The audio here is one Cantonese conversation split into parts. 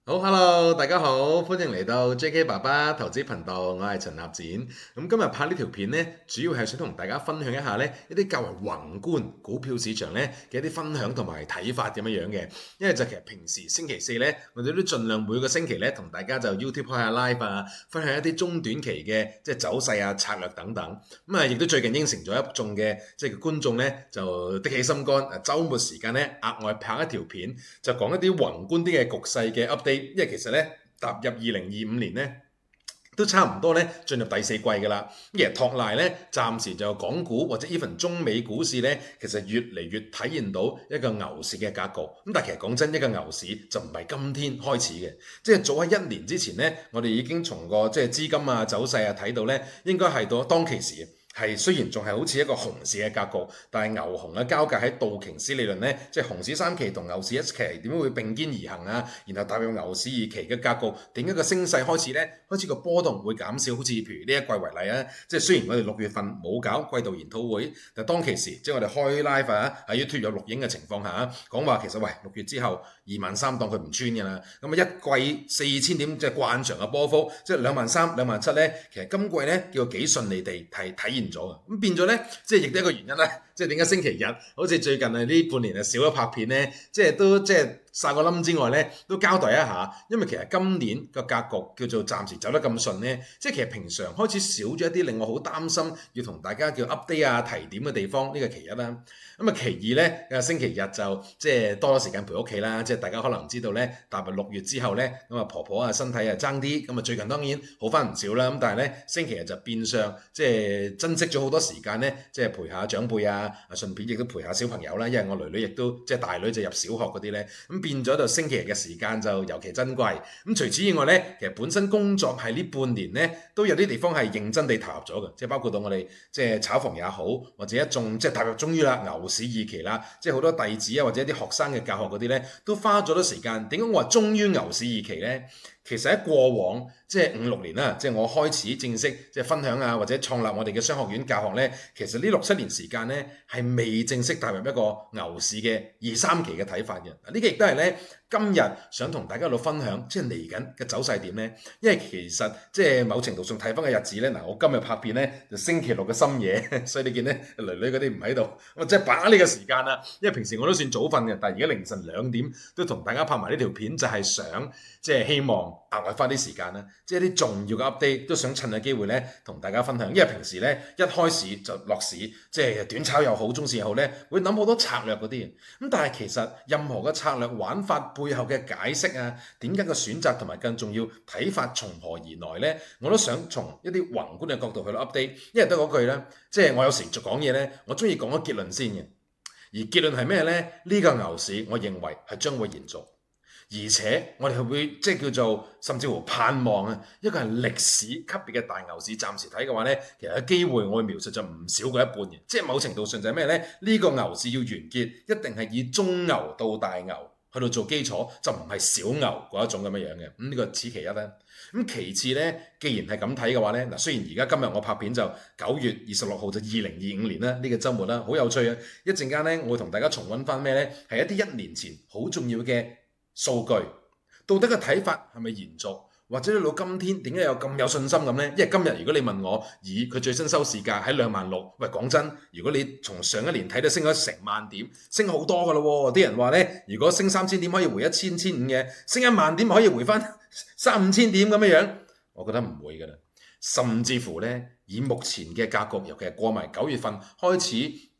好，Hello，大家好，歡迎嚟到 JK 爸爸投資頻道，我係陳立展。咁今日拍呢條片呢，主要係想同大家分享一下呢一啲較為宏觀股票市場呢嘅一啲分享同埋睇法點樣樣嘅。因為就其實平時星期四呢，我哋都盡量每個星期呢同大家就 YouTube 開下 live 啊，分享一啲中短期嘅即係走勢啊、策略等等。咁啊，亦都最近應承咗一眾嘅即係觀眾呢，就的起心肝，週末時間呢，額外拍一條片，就講一啲宏觀啲嘅局勢嘅 update。因為其實咧踏入2025年咧，都差唔多咧進入第四季㗎啦。咁其實托賴咧，暫時就港股或者 even 中美股市咧，其實越嚟越體現到一個牛市嘅格局。咁但係其實講真，一個牛市就唔係今天開始嘅，即係早喺1年之前咧，我哋已經從個即係資金啊走勢啊睇到咧，應該係到當其時。係雖然仲係好似一個熊市嘅格局，但係牛熊嘅交界喺道瓊斯理論呢，即係熊市3期同牛市1期點解會並肩而行啊？然後踏入牛市2期嘅格局，點解個升勢開始呢？開始個波動會減少，好似譬如呢一季為例啊，即係雖然我哋6月份冇搞季度研討會，但當其時即係我哋開 live 啊，喺 YouTube 有錄影嘅情況下，講話其實喂6月之後23,000當佢唔穿㗎啦，咁啊一季4000點即係慣常嘅波幅，即係23,000、27,000咧，其實今季咧叫幾順利地體現咗嘅，咁變咗咧，即係亦都一個原因啦。即係點解星期日好似最近呢半年少咗拍片咧，即係都即係曬個冧之外咧，都交代一下。因為其實今年個格局叫做暫時走得咁順咧，即係其實平常開始少咗一啲令我好擔心要同大家叫 update 啊提點嘅地方，呢個其一啦。咁啊其二咧，星期日就即係多咗時間陪屋企啦。即係大家可能知道咧，踏入6月之後咧，咁啊婆婆啊身體啊爭啲，咁啊最近當然好翻唔少啦。咁但係咧星期日就變相即係珍惜咗好多時間咧，即係陪下長輩啊。順便亦都陪下小朋友啦，因為我女女亦都即係大女就入小學嗰啲咧，咁變咗就星期日嘅時間就尤其珍貴。咁除此以外咧，其實本身工作係呢半年咧，都有啲地方係認真地投入咗嘅，即係包括到我哋即係炒房也好，或者一眾即係踏入終於啦牛市2期啦，即係好多弟子啊或者啲學生嘅教學嗰啲咧，都花咗多時間。點解我話終於牛市2期咧？其實喺過往即係5、6年啦，即係我開始正式即係分享啊，或者創立我哋嘅商學院教學咧，其實呢6、7年時間咧係未正式踏入一個牛市嘅2、3期嘅睇法嘅。呢個亦都係咧今日想同大家喺度分享，即係嚟緊嘅走勢點咧。因為其實即係某程度上睇翻嘅日子咧，嗱我今日拍片咧就星期6嘅深夜，所以你見咧女女嗰啲唔喺度，我即係把握呢個時間啦。因為平時我都算早瞓嘅，但係而家凌晨2點都同大家拍埋呢條片，就係想即係希望額外花啲時間啦，即係啲重要嘅 update 都想趁個機會咧同大家分享。因為平時咧一開市就落市，即係短炒又好，中線又好咧，會諗好多策略嗰啲。咁但係其實任何嘅策略玩法背後嘅解釋啊，點解個選擇同埋更重要睇法從何而來咧？我都想從一啲宏觀嘅角度去 update。因為得嗰句咧，即係我有時就講嘢咧，我中意講個結論先嘅。而結論係咩咧？呢個牛市我認為係將會延續。而且我哋係會即係叫做甚至乎盼望啊，一個係歷史級別嘅大牛市。暫時睇嘅話咧，其實有機會我會描述就唔少過一半嘅。即係某程度上就係咩咧？呢個牛市要完結，一定係以中牛到大牛去到做基礎，就唔係小牛嗰一種咁樣樣嘅。呢個此其一啦。咁其次咧，既然係咁睇嘅話咧，嗱雖然而家今日我拍片就9月26號就2025年啦，呢個週末啦，好有趣啊！一陣間咧，我會同大家重溫翻咩咧？係一啲1年前好重要嘅數據，到底嘅睇法係咪延續，或者到今天點解有咁有信心咁呢？因為今日如果你問我，以佢最新收市價喺26,000，喂講真，如果你從上一年睇到升咗成萬點，升好多噶咯喎！啲人話呢，如果升3000點可以回1000、1500嘅，升1萬點可以回翻3、5千點咁樣樣，我覺得唔會噶啦。甚至乎呢，以目前嘅格局，尤其係過埋9月份開始，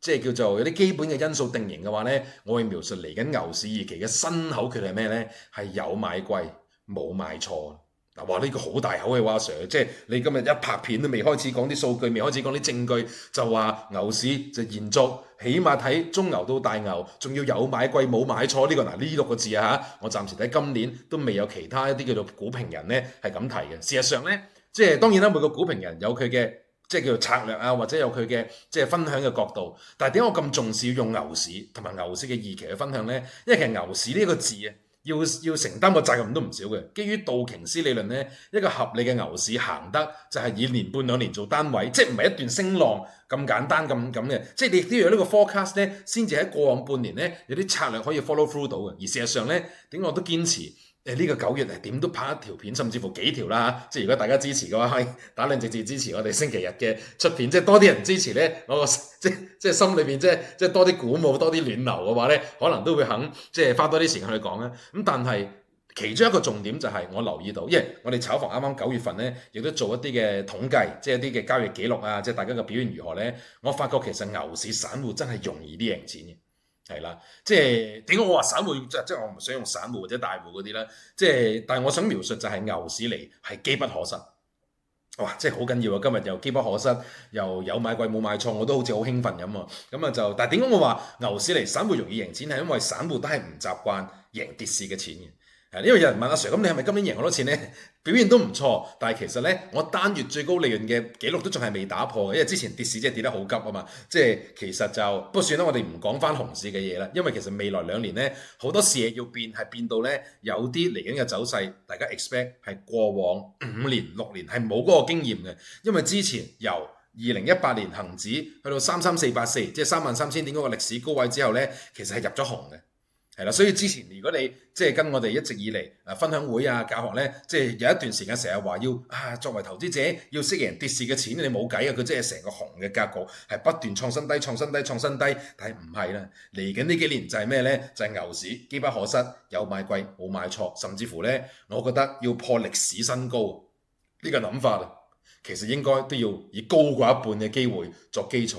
即係叫做有啲基本嘅因素定型嘅話呢，我會描述嚟緊牛市2期嘅新口訣係咩呢？係有買貴冇買錯。嗱，話呢個好大口嘅話，Sir，即係你今日一拍片都未開始講啲數據，未開始講啲證據，就話牛市就延續，起碼睇中牛到大牛，仲要有買貴冇買錯呢個。嗱呢6個字啊嚇，我暫時睇今年都未有其他一啲叫做股評人呢係咁提嘅。事實上呢，即係當然啦，每個股評人有佢嘅即係叫做策略啊，或者有佢嘅即係分享嘅角度。但係點解我咁重視要用牛市同埋牛市嘅2期去分享呢？因為其實牛市呢個字啊，要承擔個責任都唔少嘅。基於道瓊斯理論呢，一個合理嘅牛市行得就係以年半兩年做單位，即係唔係一段升浪咁簡單咁嘅。即係你亦都要有呢個 forecast 呢，先至喺過往半年呢有啲策略可以 follow through 到嘅。而事實上呢，點解我都堅持呢個9月點都拍一條片，甚至乎幾條啦嚇。即係如果大家支持嘅話，可以打兩隻字支持我哋星期日嘅出片，即係多啲人支持咧，我即係心裏邊即係多啲鼓舞，多啲暖流嘅話咧，可能都會肯即係花多啲時間去講啦。咁但係其中一個重點就係我留意到，因為我哋炒房啱啱9月份咧，亦都做一啲嘅統計，即係一啲嘅交易記錄啊，即係大家嘅表現如何咧？我發覺其實牛市散戶真係容易啲贏錢嘅。係啦，即係點解我話散戶即係我唔想用散戶或者大戶嗰啲啦，即係但係我想描述就係牛市嚟係機不可失，哇！即係好緊要啊！今日又機不可失，又有買貴冇買錯，我都好似好興奮咁啊！咁啊就，但係點解我話牛市嚟散戶容易贏錢係因為散戶都係唔習慣贏跌市嘅錢嘅。因為有人問阿 Sir，咁你係咪今年贏好多錢呢？表現都唔錯，但係其實呢，我單月最高利潤嘅紀錄都仲係未打破嘅，因為之前跌市即係跌得好急啊嘛。即係其實就不過算啦，我哋唔講翻熊市嘅嘢啦，因為其實未來2年呢，好多事嘢要變，係變到呢，有啲嚟緊嘅走勢，大家 expect 係過往5年6年係冇嗰個經驗嘅，因為之前由2018年恒指去到33484，即係33000點嗰個歷史高位之後呢，其實係入咗熊嘅。係啦，所以之前如果你即係跟我哋一直以嚟分享會啊教學咧，即係有一段時間成日話要作為投資者要識贏跌市嘅錢，你冇計啊！佢即係成個熊嘅格局係不斷創新低、創新低、創新低，但係唔係啦，嚟緊呢幾年就係咩咧？就係牛市，機不可失，有買貴冇買錯，甚至乎咧，我覺得要破歷史新高呢個諗法啊，其實應該都要以高過一半嘅機會作基礎。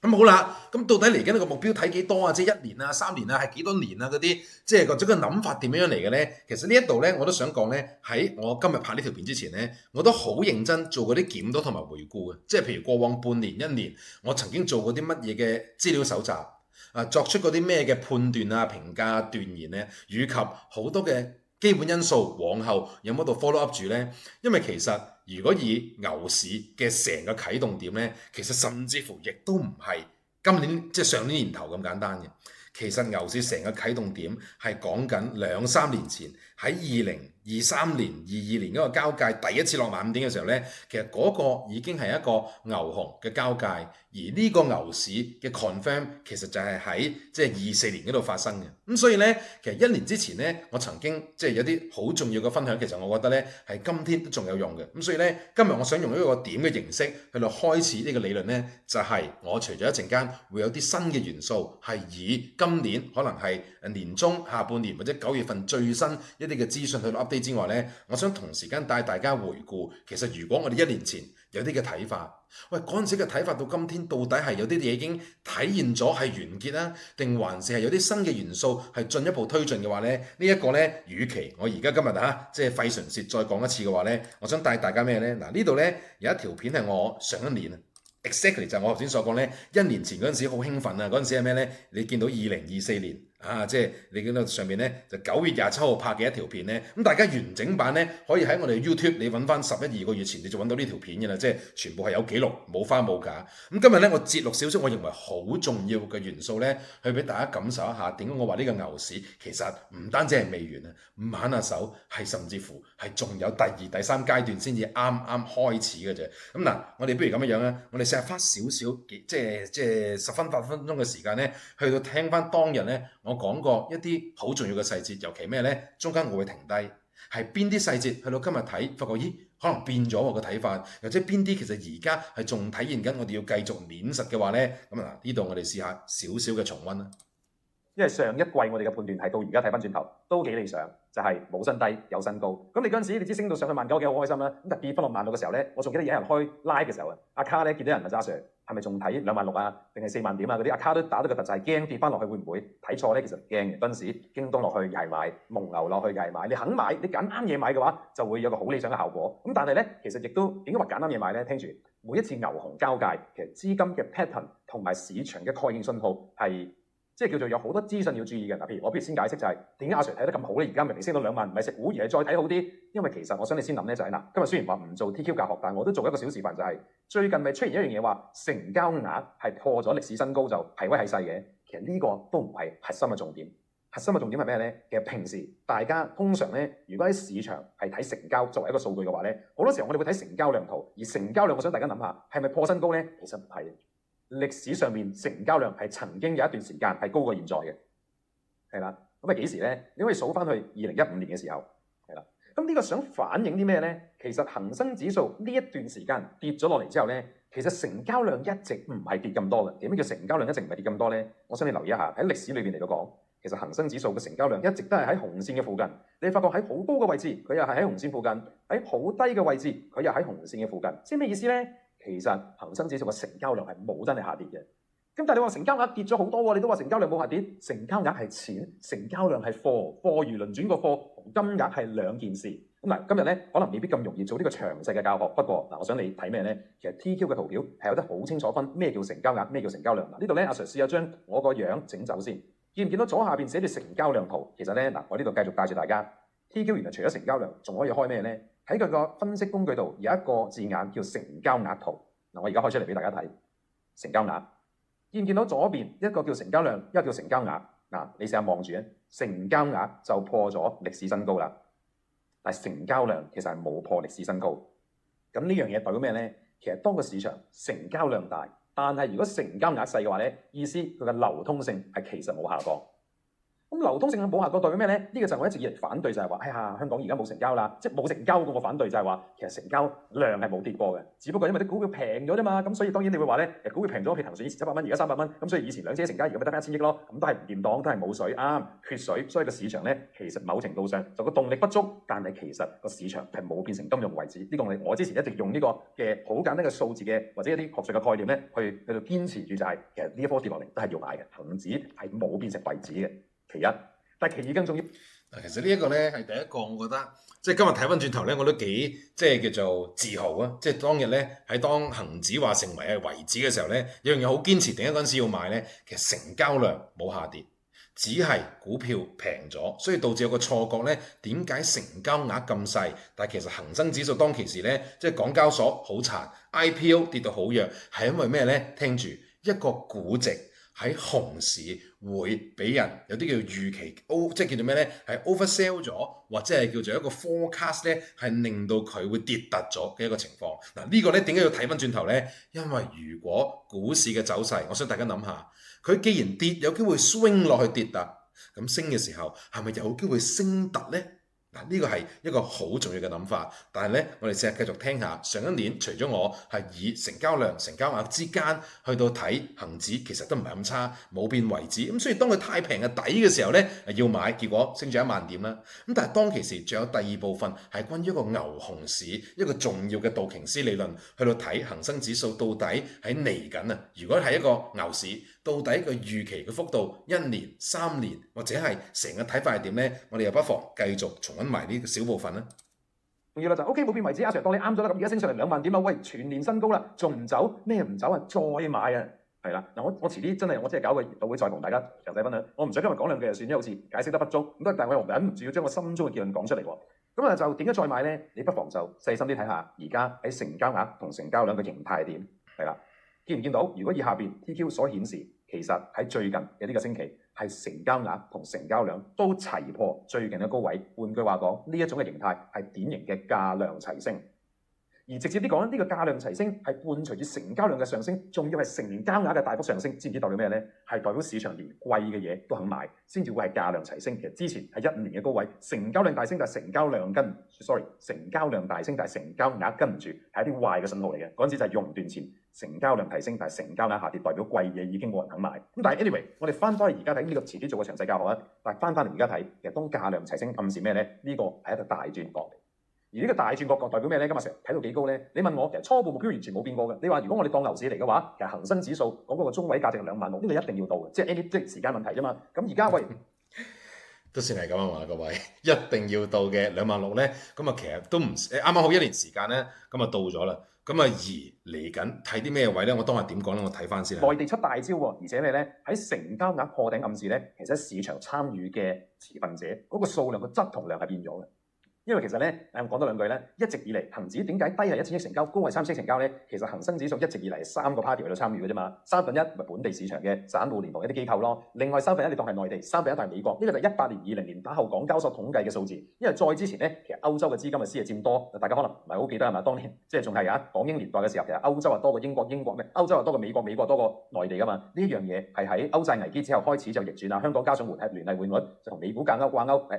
咁好啦，咁到底嚟緊呢個目標睇幾多啊？即係1年啊、3年啊，係幾多年啊？嗰啲即係或者個諗法點樣嚟嘅咧？其實呢一度咧，我都想講咧，喺我今日拍呢條片之前咧，我都好認真做嗰啲檢討同埋回顧嘅。即係譬如過往半年、1年，我曾經做過啲乜嘢嘅資料搜集啊，作出嗰啲咩嘅判斷啊、評價、斷言咧，以及好多嘅基本因素，往後有冇度 follow up 住咧？因為其實如果以牛市嘅成個啟動點咧，其實甚至乎亦都唔係今年即係上年年頭咁簡單嘅。其實牛市成個啟動點係講緊2-3年前喺2023年、22年嗰個交界第一次落萬五點嘅時候咧，其實嗰個已經係一個牛熊嘅交界，而呢個牛市嘅 confirm 其實就係喺即係24年嗰度發生嘅。咁所以咧，其實1年之前咧，我曾經即係有啲好重要嘅分享，其實我覺得咧係今天都仲有用嘅。咁所以咧，今日我想用一個點嘅形式去到開始呢個理論咧，就係我除咗一陣間會有啲新嘅元素係以今年可能係年中下半年或者9月份最新一啲嘅資訊去到 update 之外咧，我想同時間帶大家回顧，其實如果我哋1年前有啲嘅睇法，喂嗰陣時嘅睇法到今天到底係有啲嘢已經體現咗係完結啦，定還是係有啲新嘅元素係進一步推進嘅話咧？呢一個咧，與其我而家今日即係費唇舌再講一次嘅話咧，我想帶大家咩咧？嗱，呢度咧有一條片係我上一年exactly 就係我頭先所講咧，1年前嗰陣時好興奮啊！嗰陣時係咩咧？你見到2024年即係你見到上面咧就9月27號拍嘅一條片咧，咁大家完整版咧可以喺我哋 YouTube 你揾翻11、2個月前你就揾到呢條片嘅啦，即係全部係有記錄冇花冇假。咁今日咧我節錄少少我認為好重要嘅元素咧，去俾大家感受一下點解我話呢個牛市其實唔單止係未完啊，挽下手係甚至乎係仲有第2、第3階段先至啱啱開始嘅啫。咁嗱，我哋不如咁樣啦，我哋成日花少少即係10分8分鐘嘅時間咧，去到聽翻當日咧我講過一啲好重要嘅細節，尤其咩咧？中間我會停低，係邊啲細節去到今日睇，發覺咦可能變咗我個睇法，或者邊啲其實而家係仲體現緊我哋要繼續堅實嘅話咧，咁嗱呢度我哋試下少少嘅重溫啦。因為上一季我哋嘅判斷係到而家睇翻轉頭都幾理想，就係冇新低有新高。咁你嗰陣時你知升到上去19000幾好開心啦。咁但係跌翻落16000嘅時候咧，我仲記得有人開 live 嘅時候啊，阿卡咧見到人問阿 Sir 係咪仲睇26000啊，定係4萬點啊嗰啲，阿卡都打到個突就係驚跌翻落去會唔會睇錯咧？其實唔驚嘅。嗰陣時京東落去捱買，蒙牛落去捱買，你肯買，你揀啱嘢買嘅話，就會有個好理想嘅效果。咁但係咧，其實亦都點解話揀啱嘢買咧？聽住每一次牛熊交界，其實資金嘅 pattern 同埋市場嘅確認信號係。即係叫做有好多資訊要注意嘅。嗱，譬如我不如先解釋就係點解阿 Sir 睇得咁好咧？而家明明升到2萬，唔係食糊而係再睇好啲。因為其實我想你先諗咧就係嗱，今日雖然話唔做 TQ 教學，但係我都做一個小示範，就係最近咪出現一樣嘢話成交額係破咗歷史新高，就係威係勢嘅。其實呢個都唔係核心嘅重點。核心嘅重點係咩咧？其實平時大家通常咧，如果喺市場係睇成交作為一個數據嘅話咧，好多時候我哋會睇成交量圖，而成交量我想大家諗下係咪破新高咧？其實唔係。歷史上面成交量係曾經有一段時間係高過現在嘅，係啦。咁係幾時咧？你可以數翻去2015年嘅時候，係啦。咁呢個想反映啲咩咧？其實恒生指數呢一段時間跌咗落嚟之後咧，其實成交量一直唔係跌咁多嘅。點解叫成交量一直唔係跌咁多咧？我想你留意一下喺歷史裏邊嚟到講，其實恒生指數嘅成交量一直都係喺紅線嘅附近。你發覺喺好高嘅位置，佢又係喺紅線附近；喺好低嘅位置，佢又喺紅線嘅附近。即係咩意思咧？其實恒生指數嘅成交量係冇真係下跌嘅。咁但係你話成交額跌咗好多喎，你都話成交量冇下跌，成交額係錢，成交量係貨，貨如輪轉個貨同金額係兩件事。咁嗱，今日咧可能未必咁容易做呢個詳細嘅教學，不過嗱，我想你睇咩咧？其實 TQ 嘅圖表係有得好清楚分咩叫成交額，咩叫成交量。嗱，呢度咧阿 Sir 試下將我個樣整走先，見唔見到左下邊寫住成交量圖？其實咧嗱，我呢度繼續帶住大家 TQ 原來除咗成交量，仲可以開咩咧？喺佢個分析工具度有一個字眼叫成交額圖。嗱，我而家開出嚟俾大家睇成交額。見唔見到左邊一個叫成交量，一個叫成交額？嗱，你試下望住啊，成交額就破咗歷史新高啦，但係成交量其實係冇破歷史新高。咁呢樣嘢代表咩咧？其實當個市場成交量大，但係如果成交額細嘅話咧，意思佢嘅流通性係其實冇下降。咁流通性冇下降代表咩咧？呢個就係我一直以嚟反對，就係話，哎呀，香港而家冇成交啦，即係冇成交嘅。我反對就係話，其實成交量係冇跌過嘅，只不過因為啲股票平咗啫嘛。咁所以當然你會話咧，股票平咗，譬如騰訊以前700蚊，而家300蚊，咁所以以前兩者成交，而家咪得1000億咯。咁都係唔掂當，都係冇水，啱缺水。所以個市場咧，其實某程度上就個動力不足，但係其實個市場係冇變成金融為止。呢個我之前一直用呢個嘅好簡單嘅數字嘅或者一啲學術嘅概念咧，去到堅持住就係，其實呢一波跌落嚟都係要買嘅，恒指係冇變成為止嘅。其一。但係其二更重要。其實呢一個咧係第一個，我覺得即係今日睇翻轉頭咧，我都幾即係叫做自豪啊！即係當日咧喺當恒指話成為係為止嘅時候咧，有樣嘢好堅持，點解嗰陣時要買咧？其實成交量冇下跌，只係股票平咗，所以導致有個錯覺咧，點解成交額咁細？但係其實恒生指數當其時咧，即係港交所好殘 ，IPO 跌到好弱，係因為咩咧？聽住一個估值。喺熊市會俾人有啲叫預期，即係叫做咩咧？係 oversell 咗，或者係叫做一個 forecast 咧，係令到佢會跌突咗嘅一個情況。嗱，呢個咧點解要睇翻轉頭咧？因為如果股市嘅走勢，我想大家諗下，佢既然跌，有機會 swing 落去跌突，咁升嘅時候係咪有機會升突咧？嗱，呢個係一個好重要嘅諗法，但係咧，我哋試下繼續聽下。上一年除咗我係以成交量、成交額之間去到睇恒指，其實都唔係咁差，冇變為止。咁所以當佢太平嘅底嘅時候咧，要買，結果升咗1萬點啦。咁但係當其時仲有第二部分係關於一個牛熊市，一個重要嘅道瓊斯理論去到睇恒生指數到底喺嚟緊啊。如果係一個牛市，到底個預期嘅幅度1年、3年或者係成個睇法係點咧？我哋又不妨繼續重溫埋呢個小部分啦。重要啦就 OK 冇變為止，阿 Sir 當你啱咗啦，咁而家升上嚟2萬點啦，喂全年新高啦，仲唔走？咩唔走啊？再買啊！係啦，嗱我遲啲真係我真係搞個研討會再同大家詳細分享。我唔想今日講兩句就算，因為好似解釋得不足咁，但係我又忍唔住要將我心中嘅結論講出嚟喎。咁啊就點解再買咧？你不妨就細心啲睇下，而家喺成交額同成交量嘅形態係點？係啦，見唔見到？如果以下邊 TQ 所顯示，其實喺最近嘅呢個星期，係成交額同成交量都齊破最近嘅高位。換句話講，呢一種嘅形態係典型嘅價量齊升。而直接啲講，呢個價量齊升係伴隨住成交量嘅上升，仲要係成交額嘅大幅上升，知唔知代表咩咧？係代表市場連貴嘅嘢都肯買，先至會係價量齊升。其實之前係15年嘅高位，成交量大升，但係成交量成交量大升，但係成交額跟唔住，係一啲壞嘅信號嚟嘅。嗰陣時就係熔斷前，成交量提升，但係成交額下跌，代表貴嘢已經冇人肯買。咁但係 anyway，我哋翻返去而家睇呢個遲啲做個詳細教學啦。但係翻嚟而家睇，其實當價量齊升暗示咩咧？呢個係一個大轉角嚟。而呢個大轉角代表咩咧？今日成日睇到幾高咧？你問我，其實初步目標完全冇變過嘅。你話如果我哋當牛市嚟嘅話，其實恒生指數講嗰個中位價值係2萬6，呢個一定要到嘅，即係時間問題啫嘛。咁而家喂都算係咁啊嘛，各位一定要到嘅2萬6咧，咁啊其實都唔啱啱好1年時間咧，咁啊到咗啦。咁啊而嚟緊睇啲咩位咧？我當日點講咧？我睇翻先啦。內地出大招喎，而且咩咧？喺成交額破頂暗示咧，其實市場參與嘅持份者嗰個數量嘅質同量係變咗嘅。因為其實咧，講多兩句咧，一直以嚟恒指點解低係1000億成交，高係3000億成交咧？其實恒生指數一直以嚟3個 party 喺度參與嘅啫嘛，1/3咪本地市場嘅散戶連同一啲機構咯，另外1/3你當係內地，1/3係美國，呢個就係18年、20年打後港交所統計嘅數字。因為再之前咧，其實歐洲嘅資金嘅先係佔多。大家可能唔係好記得係咪？當年即係仲係港英年代嘅時候，其實歐洲係多過英國，歐洲係多過美國，美國多過內地㗎嘛。呢樣嘢係喺歐債危機之後開始就逆轉啦。香港加上聯繫匯率就同美股掛鈎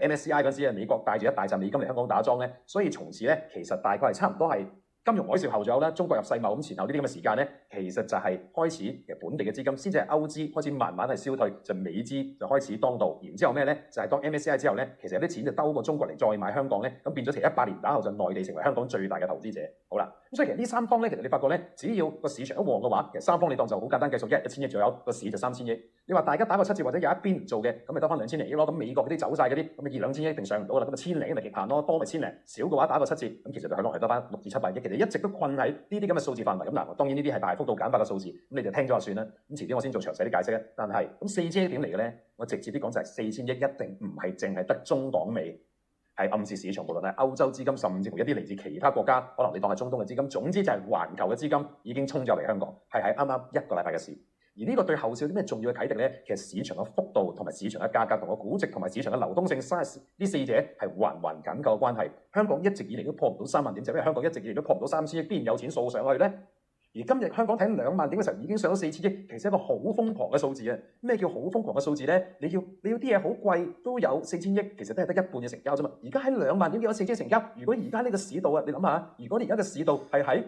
，MSCI 嗰陣時啊，美國帶住一大陣美金嚟香港打莊咧，所以從此咧其實大概係差唔多係金融海嘯後左右啦，中國入世貿咁前後呢啲咁嘅時間咧，其實就係開始其實本地嘅資金先至係歐資開始慢慢係消退，就美資就開始當道。然之後咩咧？就係當 MSCI 之後咧，其實有啲錢就兜過中國嚟再買香港咧，咁變咗其實18年打後就內地成為香港最大嘅投資者。好啦，咁所以其實呢三方咧，其實你發覺咧，只要個市場一旺嘅話，其實三方你當就好簡單計數，1000億左右，個市就3000億。你話大家打個7折或者有一邊唔做嘅，咁咪得翻2000億咯。咁美國嗰啲走晒嗰啲，咁咪2000億一定上唔到啦。咁1000零咪極限咯，多咪1000零，少嘅話打個7折，咁其實就係落嚟得翻6至700億。其實一直都困喺呢啲咁嘅數字範圍。咁嗱，當然呢啲係大幅度減法嘅數字，咁你就聽咗就算啦。咁遲啲我先做詳細啲解釋咧。但係咁4000億點嚟嘅咧？我直接啲講就係4000億一定唔係淨係得中港美，係暗示市場無論係歐洲資金，甚至乎一啲嚟自其他國家，可能你當係中東嘅資金，總之就係環球嘅資金已經衝咗嚟香港，係喺啱啱一個禮拜嘅事。而呢個對後市有啲咩重要嘅啟迪咧？其實市場嘅幅度同埋市場嘅價格同個估值同埋市場嘅流動性 size 呢四者係環環緊扣嘅關係。香港一直以嚟都破唔到3萬點，就因為香港一直以嚟都破唔到3000億，邊有錢掃上去咧？而今日香港睇2萬點嘅時候已經上咗4000億，其實係一個好瘋狂嘅數字啊！咩叫好瘋狂嘅數字咧？你要啲嘢好貴都有4000億，其實都係得一半嘅成交啫嘛。而家喺2萬點有4000億成交，如果而家呢個市道啊，你諗下，如果你而家嘅市道係喺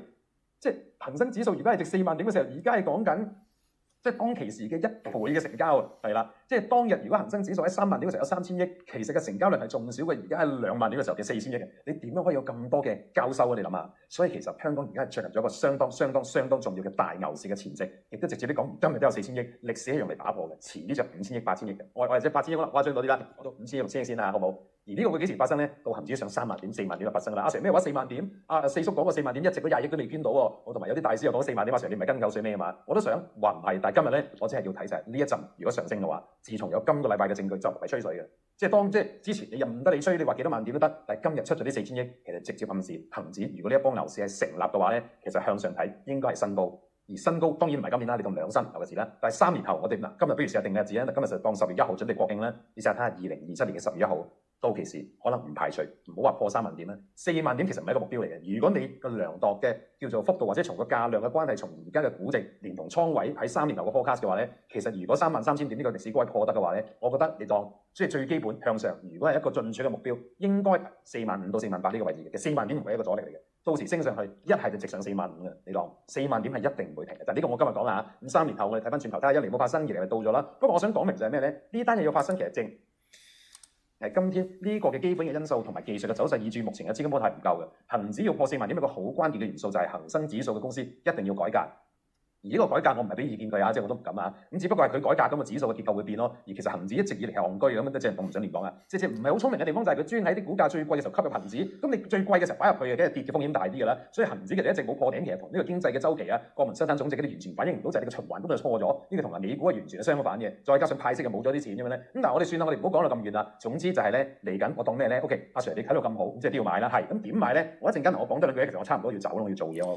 即係恆生指數而家係值4萬點嘅時候，而家係講緊。即係當其時嘅1倍嘅成交啊，係啦，即係當日如果恒生指數喺3萬點嘅時候有3000億，其實嘅成交量係仲少過而家喺2萬點嘅時候嘅4000億嘅。你點樣可以有咁多嘅交收啊？你諗下，所以其實香港而家係進入咗一個相當重要嘅大牛市嘅前夕，亦都直接啲講，今日都有4000億，歷史係用嚟打破嘅，遲啲就5000億、8000億嘅。我即係8000億啦，誇張到啲啦，我到5000億、6000億先啦，好唔好？而呢個會幾時發生咧？到恒指上3萬點、4萬點就發生啦。阿 Sir 咩話4萬點？四叔講過4萬點，一直都20億都未捐到喎。我同埋有啲大師又講4萬點，阿 Sir 你唔係跟狗水咩嘛？我都想話唔係，但係今日咧，我只係要睇晒呢一陣，如果上升嘅話，自從有今個禮拜嘅證據就唔係吹水嘅。即係之前你任得你吹，你話幾多萬點都得，但係今日出咗呢4000億，其實直接暗示恒指如果呢一波牛市係成立嘅話咧，其實向上睇應該係新高。而新高當然唔係今年啦，你當2新牛嘅事啦。但係3年後我哋嗱，今日不如試下定嘅日子啦。今日就當10月1號準備國慶啦。你試下睇下2027年嘅10月1號。到期時可能唔排除，唔好話破3萬點啦，4萬點其實唔係一個目標嚟嘅。如果你個量度嘅叫做幅度，或者從個價量嘅關係，從而家嘅估值連同倉位喺3年後嘅 forecast 嘅話咧，其實如果33000點呢個歷史高位破得嘅話咧，我覺得你當即係最基本向上，如果係一個進取嘅目標，應該45000到48000呢個位置嘅。其實4萬點唔係一個阻力嚟嘅，到時升上去一係就直上45000嘅，你當4萬點係一定唔會停嘅。但係呢個我今日講啦嚇，咁3年後我哋睇翻轉頭，睇下1年冇發生，2年就到咗啦。不過我想講明就係咩咧？呢單嘢要發生其實正。係今天呢個嘅基本嘅因素同埋技術嘅走勢，以至目前嘅資金波係唔夠嘅。恒指要破4萬點，一個好關鍵嘅元素就係恒生指數嘅公司一定要改革。而呢個改革我唔係俾意見佢啊，即係我都唔敢啊。咁只不過係佢改革咁個指數嘅結構會變咯。而其實恒指一直以嚟係戇居咁樣，即係我唔想亂講啊。即係唔係好聰明嘅地方就係佢專喺啲股價最貴嘅時候吸入恒指。咁你最貴嘅時候擺入去嘅，梗係跌嘅風險大啲㗎啦。所以恒指其實一直冇破頂，其實同呢個經濟嘅周期啊、國民生產總值嗰啲完全反映唔到，就係呢個循環根本就錯咗。呢個同埋美股係完全係相反嘅。再加上派息又冇咗啲錢咁樣咧。咁但係我哋算啦，我哋唔好講到咁遠啦。總之就係咧嚟緊，我當咩咧 ？OK，阿 Sir 你睇到咁好，咁即係都要買啦。係咁點買咧？我一陣間同我講多兩句，其實我差唔多要走啦，我要做嘢我。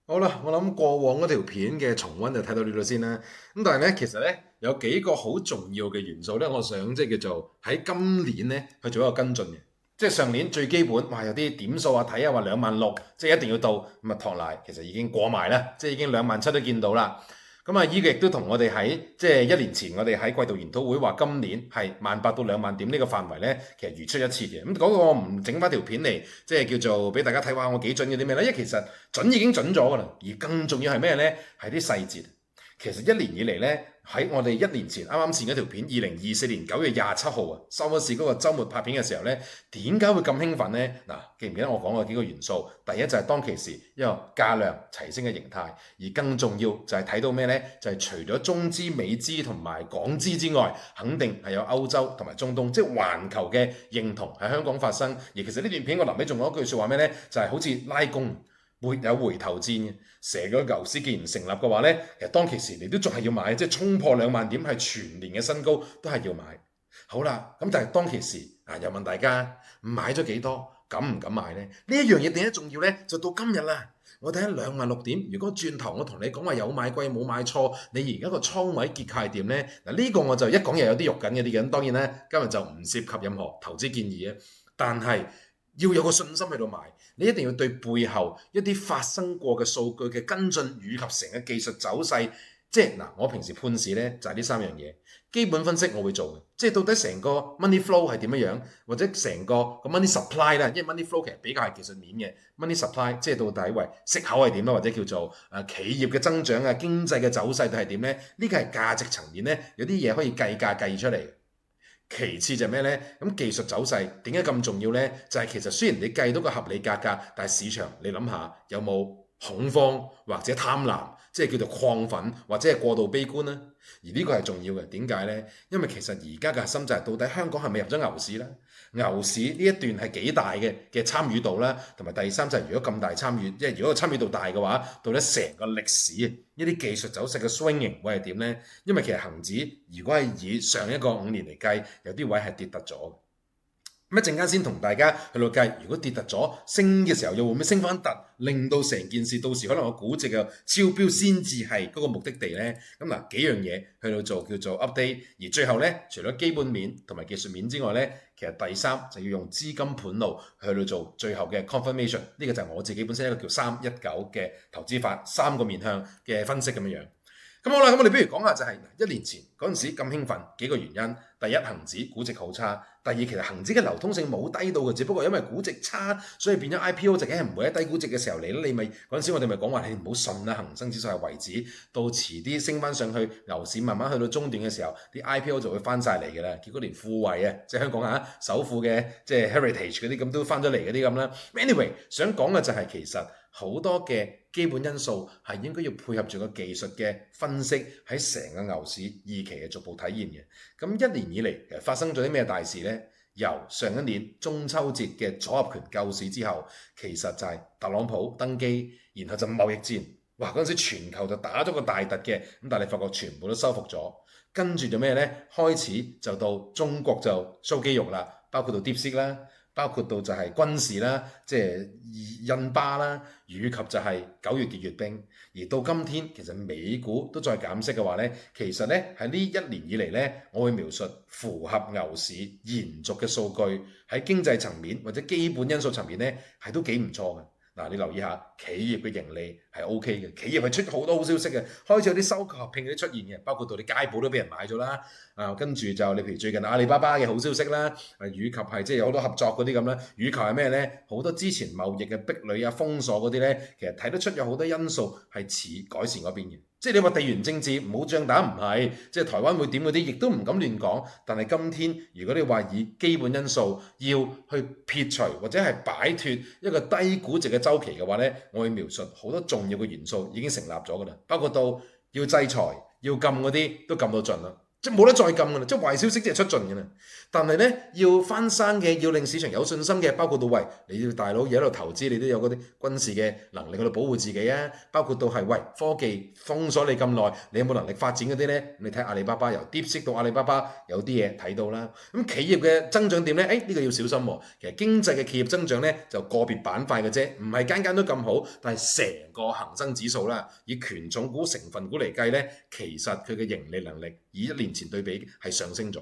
好啦，我諗過往嗰條片嘅重溫就睇到呢度先啦。咁但係咧，其實咧有幾個好重要嘅元素咧，我想即係叫做喺今年咧去做一個跟進嘅。即係上年最基本，哇有啲點數啊睇啊話26000，即係一定要到咁啊托賴，其實已經過埋啦，即係已經27000都見到啦。咁啊，依個亦都同我哋喺即係1年前我哋喺季度研討會話今年係18000到20000點呢個範圍咧，其實如出一轍嘅。咁嗰個我唔整翻條片嚟，即係叫做俾大家睇下我幾準嘅啲咩咧？因為其實準已經準咗噶啦，而更重要係咩咧？係啲細節。其實1年以嚟咧，喺我哋1年前啱啱試嗰條片，2024年9月27號啊，收咗市嗰個週末拍片嘅時候咧，點解會咁興奮咧？嗱，記唔記得我講過幾個元素？第一就係當其時一個價量齊升嘅形態，而更重要就係睇到咩咧？就係除咗中資、美資同埋港資之外，肯定係有歐洲同埋中東，即係環球嘅認同喺香港發生。而其實呢段片我臨尾仲有一句説話咩咧？就係好似拉弓。會有回頭戰嘅，成個牛市既然成立嘅話咧，其實當其時你都仲係要買，即係衝破2萬點係全年嘅新高都係要買。好啦，咁但係當其時又問大家買咗幾多，敢唔敢買咧？呢一樣嘢點解重要咧？就到今日啦，我睇下26000點，如果轉頭我同你講話有買貴冇買錯，你而家個倉位結構係點咧？嗱、這、呢個我就一講又有啲肉緊嘅啲嘅，咁當然咧今日就唔涉及任何投資建議嘅，但係要有個信心喺度買，你一定要對背後一啲發生過嘅數據嘅跟進，以及成個技術走勢，即係嗱，我平時判市呢，就係呢三樣嘢，基本分析我會做嘅，即係到底成個 money flow 係點樣樣，或者成個 money supply 啦，因為 money flow 其實比較係技術面嘅 money supply，即係到底喂息口係點啦，或者叫做企業嘅增長啊，經濟嘅走勢係點呢？呢個係價值層面呢，有啲嘢可以計價計出嚟。其次就係咩呢？咁技術走勢點解咁重要呢？就係其實雖然你計到個合理價格，但係市場你諗下有冇恐慌或者貪婪，即係叫做亢奮或者係過度悲觀呢？而呢個係重要嘅，點解呢？因為其實而家嘅核心就係到底香港係咪入咗牛市呢？牛市呢一段係幾大嘅參與度啦，同埋第三就係如果咁大參與，即係如果個參與度大嘅話，到底成個歷史一啲技術走勢嘅 swinging 會係點呢？因為其實恆指如果係以上一個5年嚟計，有啲位係跌突咗。咁一陣間先同大家去到計，如果跌突咗，升嘅時候又會唔會升翻突，令到成件事到時可能個估值嘅超標先至係嗰個目的地呢？咁嗱幾樣嘢去到做叫做 update，而最後呢，除咗基本面同埋技術面之外呢，其實第三就要用資金盤路去到做最後嘅 confirmation，呢個就係我自己本身一個叫319嘅投資法3個面向嘅分析咁樣樣。咁好啦，咁我哋不如講下就係1年前嗰陣時咁興奮幾個原因。第一，恒指估值好差；第二，其實恒指嘅流通性冇低到嘅，只不過因為估值差，所以變咗 IPO 就梗係唔會喺低估值嘅時候嚟啦。你咪嗰陣時我哋咪講話，你唔好信啦，恒生指數係為止，到遲啲升翻上去，牛市慢慢去到中段嘅時候，啲 IPO 就會翻晒嚟嘅啦。結果連富衛啊，即係香港嚇首富嘅，即係 Heritage 嗰啲咁都翻咗嚟嗰啲咁啦。Anyway， 想講嘅就係其實好多嘅基本因素係應該要配合住個技術嘅分析，喺成個牛市二期嘅逐步體現嘅。咁1年以嚟其實發生咗啲咩大事呢？由上一年中秋節嘅組合拳救市之後，其實就係特朗普登基，然後就貿易戰，哇！嗰陣時全球就打咗個大突嘅，咁但係你發覺全部都收復咗，跟住就咩呢？開始就到中國就 show 肌肉啦，包括到 DeepSeek 啦。包括到就係軍事啦，即係印巴啦，以及就係9月嘅閱兵。而到今天，其實美股都再減息嘅話呢，其實呢喺呢1年以嚟呢，我會描述符合牛市延續嘅數據，喺經濟層面或者基本因素層面呢，係都幾唔錯嘅。嗱，你留意下企業嘅盈利係 OK 嘅，企業係出好多好消息嘅，開始有啲收購合併嗰啲出現嘅，包括到啲街鋪都俾人買咗啦，跟住就你譬如最近阿里巴巴嘅好消息啦，以及係即係有好多合作嗰啲咁啦，以及係咩呢？好多之前貿易嘅壁壘啊、封鎖嗰啲呢，其實睇得出有好多因素係似改善嗰邊嘅。即係你話地緣政治唔好仗打唔係，即係台灣會點嗰啲，亦都唔敢亂講。但係今天如果你話以基本因素要去撇除或者係擺脱一個低估值嘅週期嘅話呢，我會描述好多重要嘅元素已經成立咗㗎啦，包括到要制裁、要禁嗰啲都禁到盡啦。即係冇得再禁㗎啦，即係壞消息即係出盡㗎啦。但係呢，要翻生嘅，要令市場有信心嘅，包括到喂，你要大佬而喺度投資，你都有嗰啲軍事嘅能力去到保護自己啊。包括到係喂，科技封鎖你咁耐，你有冇能力發展嗰啲呢？你睇阿里巴巴由 DeepSeek 到阿里巴巴有啲嘢睇到啦。咁企業嘅增長點呢？呢個要小心喎。其實經濟嘅企業增長呢，就個別板塊嘅啫，唔係間間都咁好。但係成個恆生指數啦，以權重股成分股嚟計呢，其實佢嘅盈利能力以1年前對比係上升咗，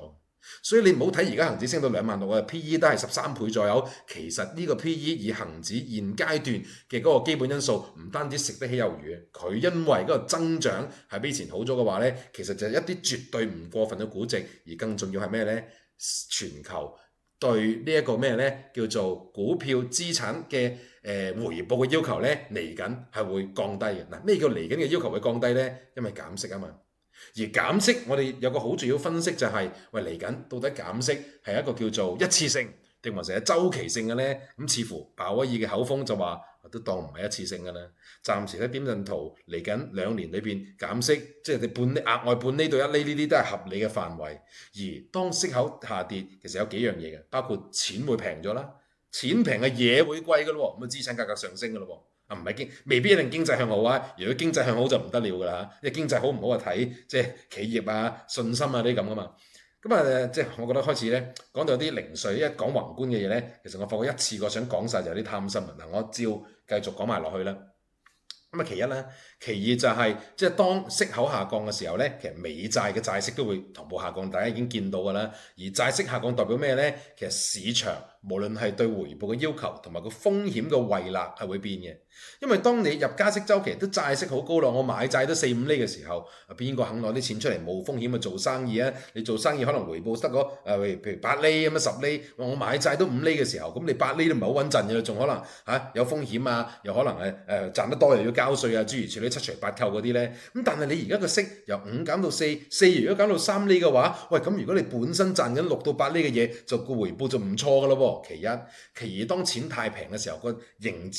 所以你唔好睇而家恆指升到26,000啊 ，P/E 都係13倍左右。其實呢個 P/E 以恆指現階段嘅嗰個基本因素，唔單止食得起有餘，佢因為嗰個增長係比以前好咗嘅話呢，其實就係一啲絕對唔過分嘅估值，而更重要係咩呢？全球對呢一個咩呢？叫做股票資產嘅回報嘅要求呢，嚟緊係會降低嘅。嗱，咩叫嚟緊嘅要求會降低呢？因為減息啊嘛。而減息，我哋有個好重要分析就係，喂，嚟緊到底減息係一個叫做一次性定還是係週期性嘅呢？咁似乎鮑威爾嘅口風就話，都當唔係一次性嘅啦。暫時睇點陣圖，嚟緊2年裏邊減息，即係你額外半厘到1厘呢啲都係合理嘅範圍。而當息口下跌，其實有幾樣嘢嘅，包括錢會平咗啦，錢平嘅嘢會貴嘅咯，咁啊資產價格上升嘅咯。唔係未必一定經濟向好啊！如果經濟向好就唔得了㗎啦，因為經濟好唔好啊睇即係企業啊、信心啊呢啲咁㗎嘛。咁即係我覺得開始咧講到有啲零碎，一講宏觀嘅嘢咧，其實我發覺一次過想講晒就有啲貪心啊。嗱，我照繼續講埋落去啦。咁啊，其一啦，其二就係即係當息口下降嘅時候咧，其實美債嘅債息都會同步下降，大家已經見到㗎啦。而債息下降代表咩咧？其實市場無論係對回報嘅要求同埋個風險嘅胃納係會變嘅。因為當你入加息週期都債息好高啦，我買債都4、5厘嘅時候，邊個肯攞啲錢出嚟冇風險去做生意啊？你做生意可能回報得嗰譬如8厘咁樣10厘，我買債都5厘嘅時候，咁你8厘都唔係好穩陣嘅，仲可能有風險啊，又可能賺得多又要交稅啊，諸如此類7除8扣嗰啲呢。咁但係你而家個息由5減到4，如果減到3厘嘅話，喂咁如果你本身賺緊6到8厘嘅嘢，就個回報就唔錯噶咯喎。其一，其二，當錢太平嘅時候，個融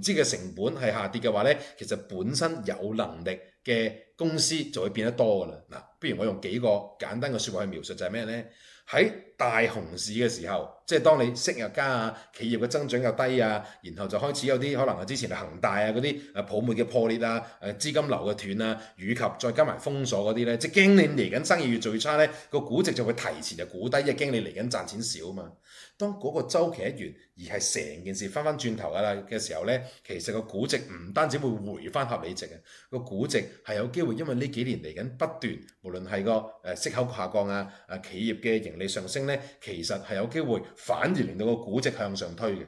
資嘅成本係下跌嘅話呢，其實本身有能力嘅公司就會變得多噶啦。嗱，不如我用幾個簡單嘅説話去描述就係咩呢？喺大熊市嘅時候，即係當你息又加啊，企業嘅增長又低啊，然後就開始有啲可能係之前係恒大啊嗰啲泡沫嘅破裂啊，資金流嘅斷啊，以及再加埋封鎖嗰啲呢，即係驚你嚟緊生意越做越差呢，個估值就會提前就估低，因為驚你嚟緊賺錢少啊嘛。當嗰個週期一完，而係成件事翻轉頭嘅時候呢，其實個估值唔單止會回翻合理值啊，個估值係有機會因為呢幾年嚟緊不斷，無論係個息口下降啊，企業嘅盈利上升呢，其實係有機會反而令到個估值向上推嘅。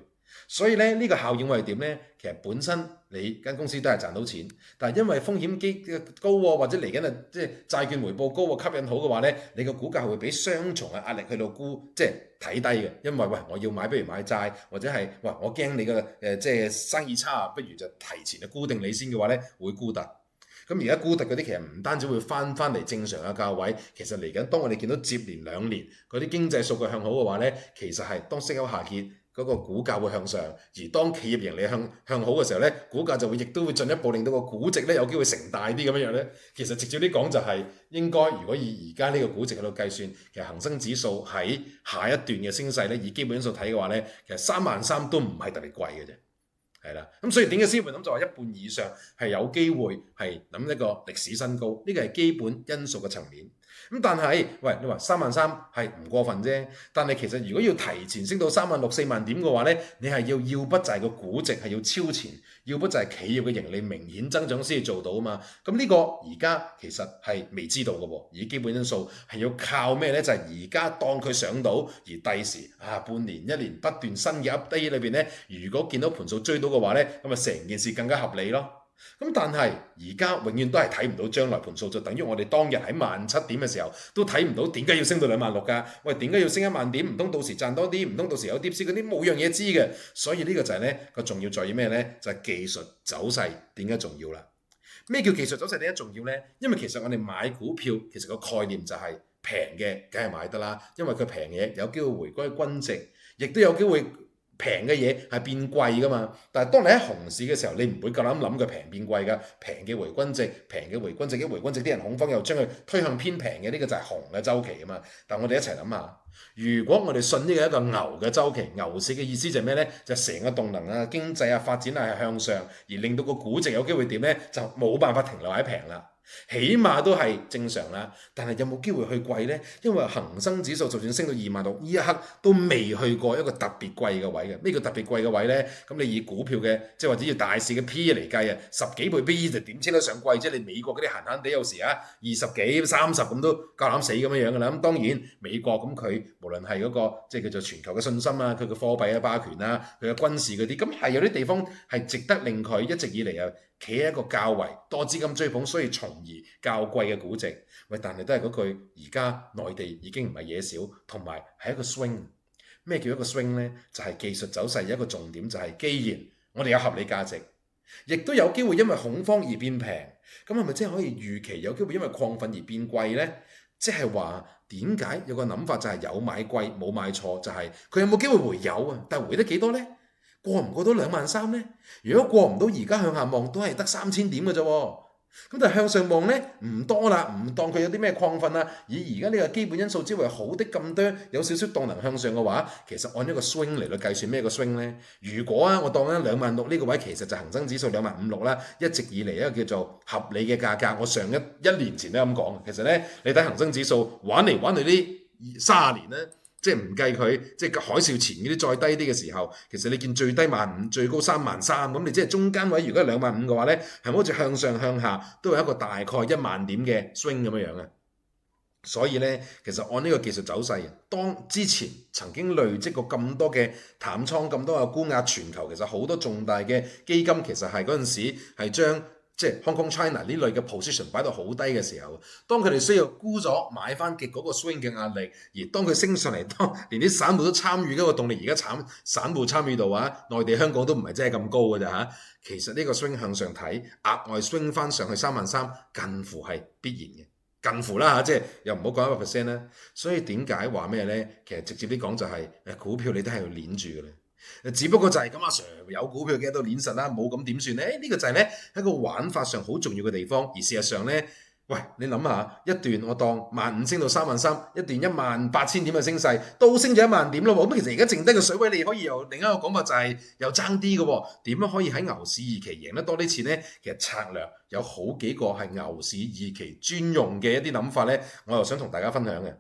所以咧，呢個效應會係點呢？其實本身你間公司都係賺到錢，但係因為風險高喎，或者嚟緊即係債券回報高喎，吸引好嘅話呢，你個股價會俾雙重嘅壓力去到即係睇低嘅。因為喂，我要買不如買債，或者係喂我驚你嘅即係生意差，不如就提前就沽定你先嘅話呢，會沽突。咁而家沽突嗰啲其實唔單止會翻嚟正常嘅價位，其實嚟緊當我哋見到接連2年嗰啲經濟數據向好嘅話呢，其實係當息口下跌，嗰個股價會向上，而當企業盈利向好嘅時候呢，股價就會亦都會進一步令到個估值呢有機會成大啲咁樣呢。其實直接啲講就係應該，如果以而家呢個估值喺度計算，其實恒生指數喺下一段嘅升勢呢，以基本因素睇嘅話呢，其實33000都唔係特別貴嘅啫。係啦，咁所以點解先會諗就話一半以上係有機會係諗一個歷史新高，呢個係基本因素嘅層面。咁但係，喂，你話33000係唔過分啫。但係其實如果要提前升到36000、40000點嘅話呢，你係要不就係個估值係要超前，要不就係企業嘅盈利明顯增長先至做到啊嘛。咁呢個而家其實係未知道嘅喎，而基本因素係要靠咩呢？就係而家當佢上到，而第時半年、1年不斷新嘅 update 裏邊呢，如果見到盤數追到嘅話呢，咁啊成件事更加合理咯。咁但係而家永遠都係睇唔到將來盤數，就等於我哋當日喺17000點嘅時候都睇唔到點解要升到26000㗎？喂，點解要升10000點？唔通到時賺多啲？唔通到時有啲先嗰啲冇樣嘢知嘅？所以呢個就係呢個重要在於咩呢？就係技術走勢點解重要啦？咩叫技術走勢點解重要呢？因為其實我哋買股票其實個概念就係平嘅梗係買得啦，因為佢平嘢有機會回歸均值，亦都有機會。平嘅嘢係變貴噶嘛，但係當你喺熊市嘅時候，你唔會夠膽諗佢平變貴噶，平嘅回均值，平嘅回均值，一回均值啲人恐慌又將佢推向偏平嘅，呢個就係熊嘅週期啊嘛。但我哋一齊諗下，如果我哋信呢個一個牛嘅週期，牛市嘅意思就係咩呢？就成個動能啊、經濟啊發展係向上，而令到個估值有機會點呢？就冇辦法停留喺平啦。起碼都係正常啦，但係有冇機會去貴呢？因為恒生指數就算升到26000，呢一刻都未去過一個特別貴嘅位嘅。咩叫特別貴嘅位呢？咁你以股票嘅即係或者要大市嘅 P 嚟計啊，10幾倍 P 就點稱得上貴啫？你美國嗰啲閒閒地有時20幾30咁都夠膽死咁樣㗎啦。咁當然美國咁佢無論係嗰個即係叫做全球嘅信心啊，佢嘅貨幣嘅霸權啊，佢嘅軍事嗰啲，咁係有啲地方係值得令佢一直以嚟企喺一個較為多資金追捧，所以從而較貴嘅估值。喂，但係都係嗰句，而家內地已經唔係嘢少，同埋係一個 swing。咩叫一個 swing 呢？就係技術走勢一個重點，就係既然我哋有合理價值，亦都有機會因為恐慌而變平，咁係咪真係可以預期有機會因為亢奮而變貴呢？即係話點解有個諗法就係有買貴冇買錯，就係佢有冇機會回有啊？但係回得幾多呢？過唔過到23000呢？如果過唔到，而家向下望都係得3000點嘅啫。咁但係向上望呢，唔多啦，唔當佢有啲咩亢奮啦。以而家呢個基本因素只為好的咁多，有少少動能向上嘅話，其實按一個 swing 嚟到計算咩個 swing呢？如果我當緊26000呢個位，其實就恒生指數25006啦，一直以嚟一個叫做合理嘅價格。我上一年前都咁講，其實呢，你睇恒生指數玩嚟玩去呢30年呢。即係唔計佢，即係海嘯前嗰啲再低啲嘅時候，其實你見最低15000，最高33000，咁你即係中間位，如果係25000嘅話呢，係咪好似向上向下都有一個大概10000點嘅 swing 咁樣樣啊？所以咧，其實按呢個技術走勢，當之前曾經累積過咁多嘅淡倉、咁多嘅沽壓，全球其實好多重大嘅基金其實係嗰陣時係將即係 Hong Kong China 呢類嘅 position 擺到好低嘅時候，當佢哋需要沽咗買翻極嗰個 swing 嘅壓力，而當佢升上嚟，當連啲散戶都參與嗰個動力，而家散戶參與度啊，內地香港都唔係真係咁高嘅咋嚇。其實呢個 swing 向上睇，額外 swing 翻上去33000，近乎係必然嘅。近乎啦嚇，即係又唔好講100%啦。所以點解話咩呢？其實直接啲講就係股票你都係要攣住嘅咧。只不過就係咁，阿 Sir 有股票嘅都攣實啦，冇咁點算呢？呢個就係呢一個玩法上好重要嘅地方。而事實上呢，喂，你諗下一段我當15000升到33000，一段18000點嘅升勢，都升咗1萬點咯喎。咁其實而家剩低嘅水位，你可以由另一個講法就係又爭啲嘅喎。點樣可以喺牛市二期贏得多啲錢呢？其實策略有好幾個係牛市二期專用嘅一啲諗法呢，我又想同大家分享嘅。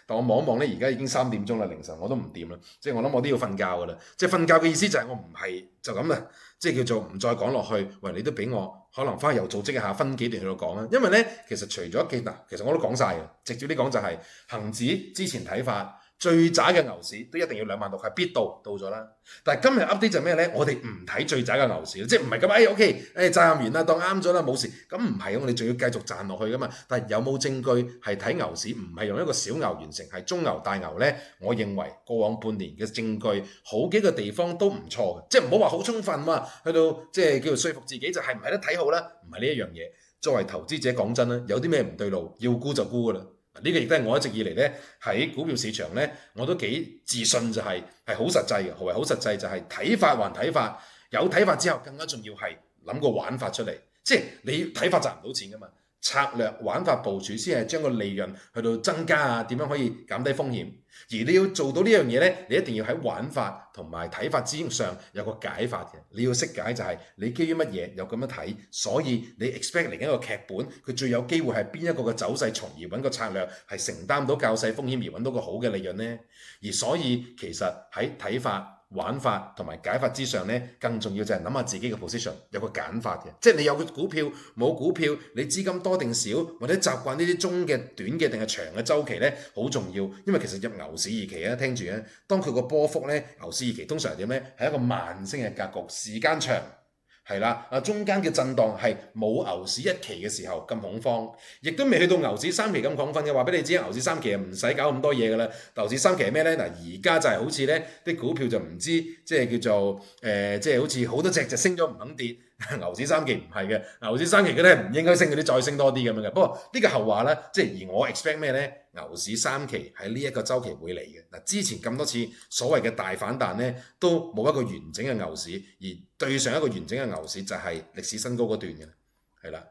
但我望一望咧，而家已經3點鐘啦，凌晨我都唔掂啦，即係我諗我都要瞓覺噶啦。即係瞓覺嘅意思就係我唔係就咁啦，即係叫做唔再講落去。喂，你都俾我可能翻去又組織一下，分幾段去到講啦。因為咧，其實除咗其實我都講晒嘅，直接啲講就係恒指之前睇法。最渣嘅牛市都一定要26000係必到咗啦。但係今日 update 就咩呢？我哋唔睇最渣嘅牛市，即係唔係咁OK，責任完啦，當啱咗啦，冇事。咁唔係，我哋仲要繼續賺落去噶嘛。但係有冇證據係睇牛市唔係用一個小牛完成，係中牛大牛呢？我認為過往半年嘅證據好幾個地方都唔錯嘅，即係唔好話好充分嘛，去到即係叫做說服自己就係唔係得睇好啦，唔係呢一樣嘢。作為投資者講真啦，有啲咩唔對路，要沽就沽噶啦。呢個亦都係我一直以嚟咧喺股票市場咧，我都幾自信就係好實際嘅。何謂好實際？就係睇法還睇法，有睇法之後更加重要係諗個玩法出嚟。即係你睇法賺唔到錢噶嘛，策略玩法部署先係將個利潤去到增加啊，點樣可以減低風險。而你要做到呢樣嘢咧，你一定要喺玩法同埋睇法之上有個解法嘅。你要識解就係你基於乜嘢有咁樣睇，所以你 expect 嚟緊一個劇本，佢最有機會係邊一個嘅走勢，從而揾個策略係承擔到較細風險而揾到個好嘅利潤呢？而所以其實喺睇法、玩法同埋解法之上呢，更重要就係諗下自己嘅 position 有個揀法嘅，即係你有個股票冇股票，你資金多定少，或者習慣呢啲中嘅、短嘅定係長嘅週期呢，好重要。因為其實入牛市二期啊，聽住啊，當佢個波幅呢，牛市二期通常係點呢？係一個慢升嘅格局，時間長。係啦，中間嘅震盪係冇牛市一期嘅時候咁恐慌，亦都未去到牛市三期咁亢奮嘅。話俾你知，牛市三期唔使搞咁多嘢噶啦。牛市三期係咩呢？嗱，而家就係好似呢啲股票就唔知，即係叫做即係好似好多隻就升咗唔肯跌。牛市三期唔係嘅，牛市三期嗰啲係唔應該升嗰啲再升多啲咁樣嘅。不過呢個後話啦，即係而我 expect 咩呢？牛市三期喺呢一個週期會嚟嘅。嗱，之前咁多次所謂嘅大反彈呢，都冇一個完整嘅牛市，而對上一個完整嘅牛市就係歷史新高嗰段嘅，係啦。